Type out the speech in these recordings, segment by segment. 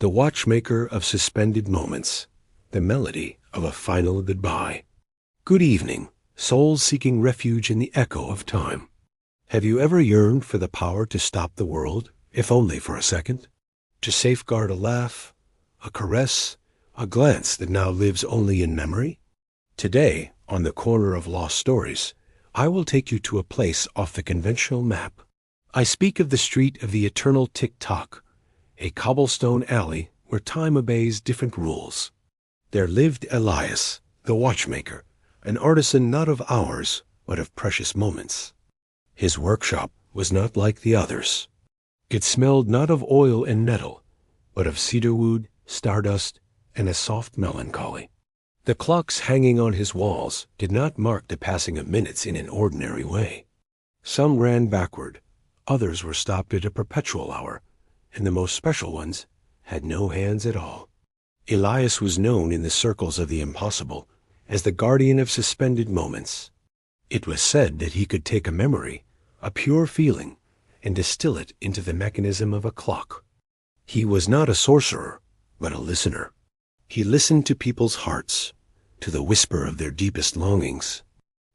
the watchmaker of suspended moments, the melody of a final goodbye. Good evening, souls seeking refuge in the echo of time. Have you ever yearned for the power to stop the world, if only for a second? To safeguard a laugh, a caress, a glance that now lives only in memory? Today, on the corner of lost stories, I will take you to a place off the conventional map. I speak of the street of the eternal tick-tock, a cobblestone alley where time obeys different rules. There lived Elias, the watchmaker, an artisan not of hours, but of precious moments. His workshop was not like the others. It smelled not of oil and nettle, but of cedarwood, stardust, and a soft melancholy. The clocks hanging on his walls did not mark the passing of minutes in an ordinary way. Some ran backward, others were stopped at a perpetual hour, and the most special ones had no hands at all. Elias was known in the circles of the impossible as the guardian of suspended moments. It was said that he could take a memory, a pure feeling, and distill it into the mechanism of a clock. He was not a sorcerer, but a listener. He listened to people's hearts, to the whisper of their deepest longings.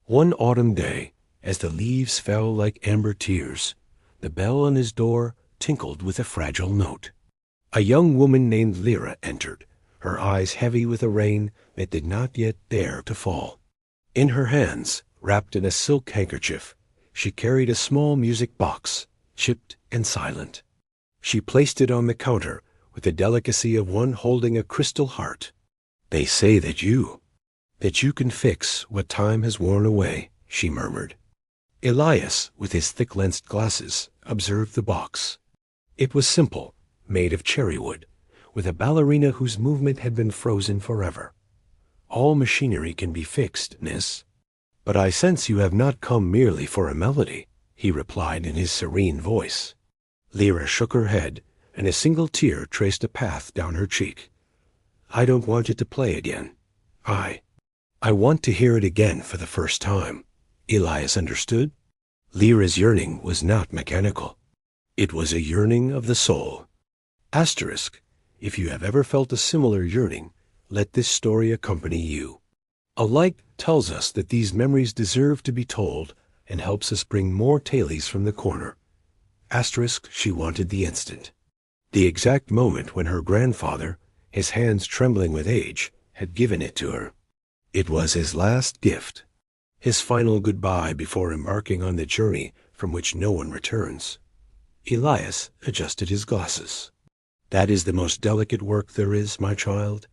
One autumn day, as the leaves fell like amber tears, the bell on his door tinkled with a fragile note. A young woman named Lira entered, her eyes heavy with a rain that did not yet dare to fall. In her hands, wrapped in a silk handkerchief, she carried a small music box, chipped and silent. She placed it on the counter with the delicacy of one holding a crystal heart. "They say that you can fix what time has worn away," she murmured. Elias, with his thick-lensed glasses, observed the box. It was simple, made of cherry wood, with a ballerina whose movement had been frozen forever. "All machinery can be fixed, Miss." "But I sense you have not come merely for a melody," he replied in his serene voice. Lira shook her head, and a single tear traced a path down her cheek. "I don't want it to play again. I want to hear it again for the first time." Elias understood. Lira's yearning was not mechanical. It was a yearning of the soul. Asterisk, if you have ever felt a similar yearning, let this story accompany you. A light tells us that these memories deserve to be told and helps us bring more tales from the corner. Asterisk, she wanted the instant. The exact moment when her grandfather, his hands trembling with age, had given it to her. It was his last gift, his final goodbye before embarking on the journey from which no one returns. Elias adjusted his glasses. "That is the most delicate work there is, my child,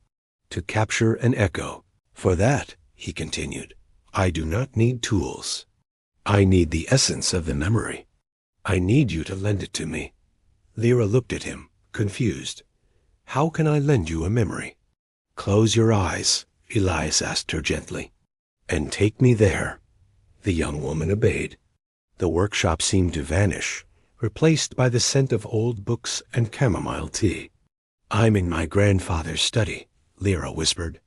to capture an echo. For that," he continued, "I do not need tools. I need the essence of the memory. I need you to lend it to me." Lira looked at him, confused. "How can I lend you a memory?" "Close your eyes," Elias asked her gently, "and take me there." The young woman obeyed. The workshop seemed to vanish, replaced by the scent of old books and chamomile tea. "I'm in my grandfather's study," Lira whispered.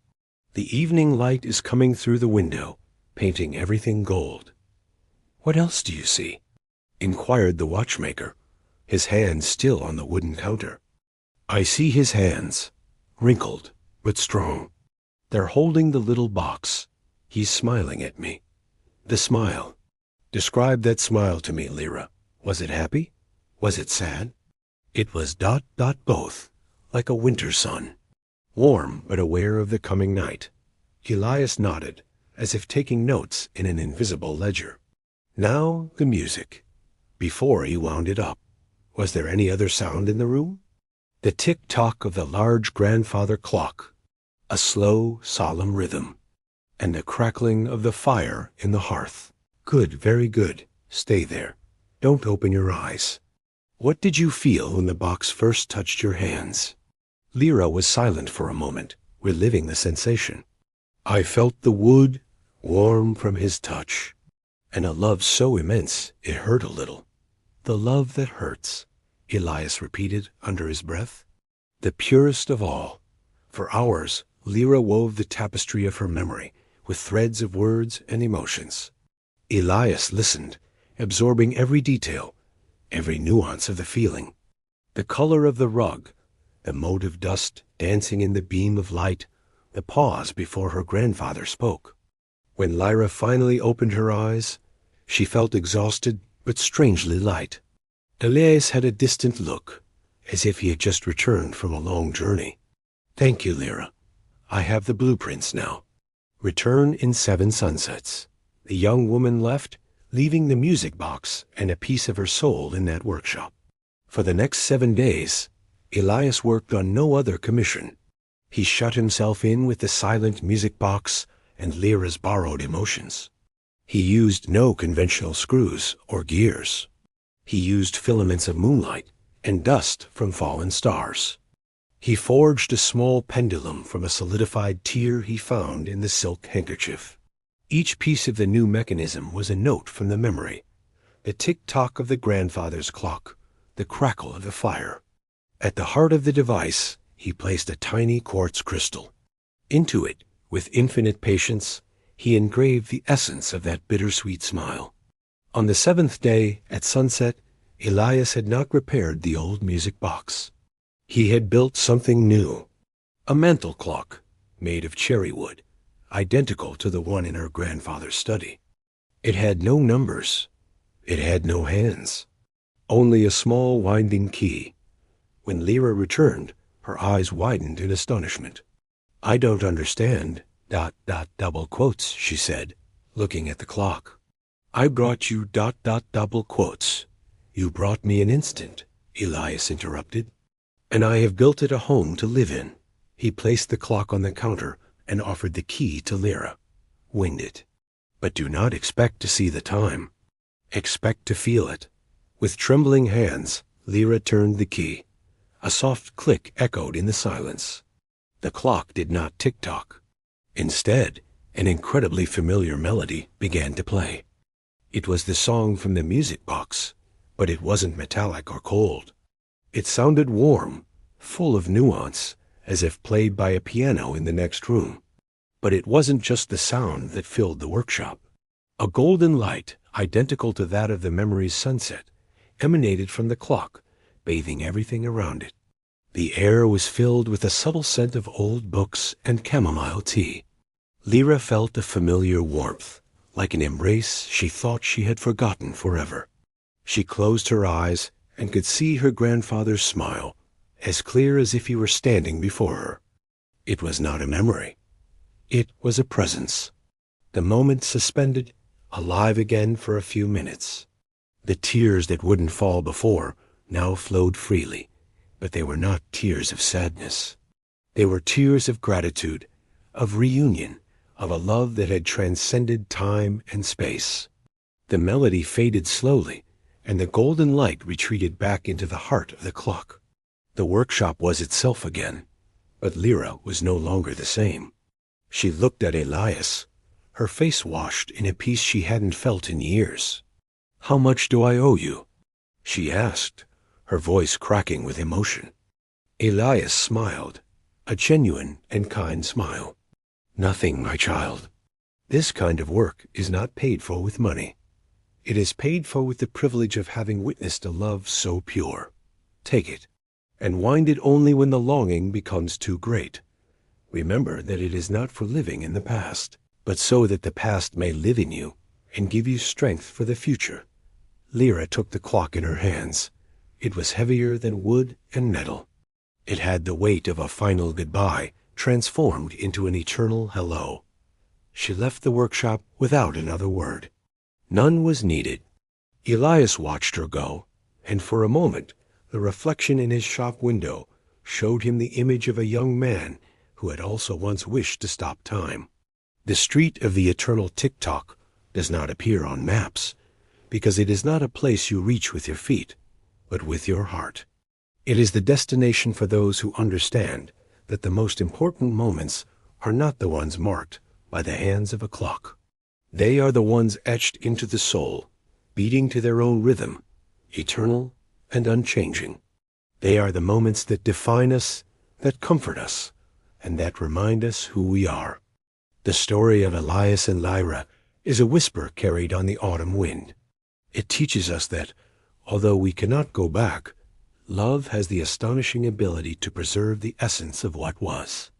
"The evening light is coming through the window, painting everything gold." "What else do you see?" inquired the watchmaker, his hands still on the wooden counter. "I see his hands, wrinkled but strong. They're holding the little box. He's smiling at me. The smile. Describe that smile to me, Lira. Was it happy? Was it sad?" "It was ... both, like a winter sun. Warm but aware of the coming night." Elias nodded, as if taking notes in an invisible ledger. "Now the music." Before he wound it up, was there any other sound in the room? The tick-tock of the large grandfather clock, a slow, solemn rhythm, and the crackling of the fire in the hearth. "Good, very good. Stay there. Don't open your eyes. What did you feel when the box first touched your hands?" Lira was silent for a moment, reliving the sensation. "I felt the wood warm from his touch, and a love so immense it hurt a little." "The love that hurts," Elias repeated under his breath. "The purest of all." For hours, Lira wove the tapestry of her memory with threads of words and emotions. Elias listened, absorbing every detail, every nuance of the feeling. The color of the rug, the mote of dust dancing in the beam of light, the pause before her grandfather spoke. When Lyra finally opened her eyes, she felt exhausted but strangely light. Elias had a distant look, as if he had just returned from a long journey. "Thank you, Lira. I have the blueprints now. Return in 7 sunsets." The young woman left, leaving the music box and a piece of her soul in that workshop. For the next 7 days, Elias worked on no other commission. He shut himself in with the silent music box and Lyra's borrowed emotions. He used no conventional screws or gears. He used filaments of moonlight and dust from fallen stars. He forged a small pendulum from a solidified tear he found in the silk handkerchief. Each piece of the new mechanism was a note from the memory, the tick-tock of the grandfather's clock, the crackle of the fire. At the heart of the device, he placed a tiny quartz crystal. Into it, with infinite patience, he engraved the essence of that bittersweet smile. On the 7th day, at sunset, Elias had not repaired the old music box. He had built something new, a mantel clock made of cherry wood, identical to the one in her grandfather's study. It had no numbers. It had no hands. Only a small winding key. When Lira returned, her eyes widened in astonishment. "I don't understand, ... double quotes, she said, looking at the clock. "I brought you ... double quotes. You brought me an instant," Elias interrupted. "And I have built it a home to live in." He placed the clock on the counter and offered the key to Lira. "Wind it. But do not expect to see the time. Expect to feel it." With trembling hands, Lira turned the key. A soft click echoed in the silence. The clock did not tick-tock. Instead, an incredibly familiar melody began to play. It was the song from the music box, but it wasn't metallic or cold. It sounded warm, full of nuance, as if played by a piano in the next room. But it wasn't just the sound that filled the workshop. A golden light, identical to that of the memory's sunset, emanated from the clock, bathing everything around it. The air was filled with a subtle scent of old books and chamomile tea. Lira felt a familiar warmth, like an embrace she thought she had forgotten forever. She closed her eyes and could see her grandfather's smile, as clear as if he were standing before her. It was not a memory. It was a presence. The moment suspended, alive again for a few minutes. The tears that wouldn't fall before now flowed freely, but they were not tears of sadness. They were tears of gratitude, of reunion, of a love that had transcended time and space. The melody faded slowly, and the golden light retreated back into the heart of the clock. The workshop was itself again, but Lira was no longer the same. She looked at Elias, her face washed in a peace she hadn't felt in years. "How much do I owe you?" she asked, her voice cracking with emotion. Elias smiled, a genuine and kind smile. "Nothing, my child. This kind of work is not paid for with money. It is paid for with the privilege of having witnessed a love so pure. Take it, and wind it only when the longing becomes too great. Remember that it is not for living in the past, but so that the past may live in you and give you strength for the future." Lira took the clock in her hands. It was heavier than wood and metal. It had the weight of a final goodbye, transformed into an eternal hello. She left the workshop without another word. None was needed. Elias watched her go, and for a moment the reflection in his shop window showed him the image of a young man who had also once wished to stop time. The street of the eternal tick-tock does not appear on maps, because it is not a place you reach with your feet, but with your heart. It is the destination for those who understand that the most important moments are not the ones marked by the hands of a clock. They are the ones etched into the soul, beating to their own rhythm, eternal and unchanging. They are the moments that define us, that comfort us, and that remind us who we are. The story of Elias and Lyra is a whisper carried on the autumn wind. It teaches us that, although we cannot go back, Love has the astonishing ability to preserve the essence of what was.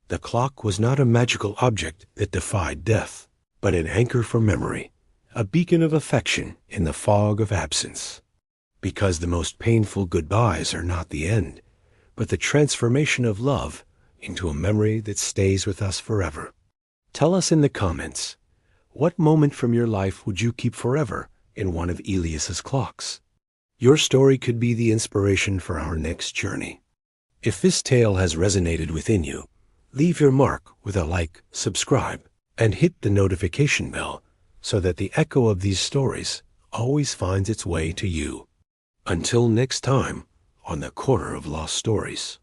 The clock was not a magical object that defied death, but an anchor for memory, a beacon of affection in the fog of absence. Because the most painful goodbyes are not the end, but the transformation of love into a memory that stays with us forever. Tell us in the comments, what moment from your life would you keep forever in one of Elias's clocks? Your story could be the inspiration for our next journey. If this tale has resonated within you, leave your mark with a like, subscribe, and hit the notification bell so that the echo of these stories always finds its way to you. Until next time on the Corner of Lost Stories.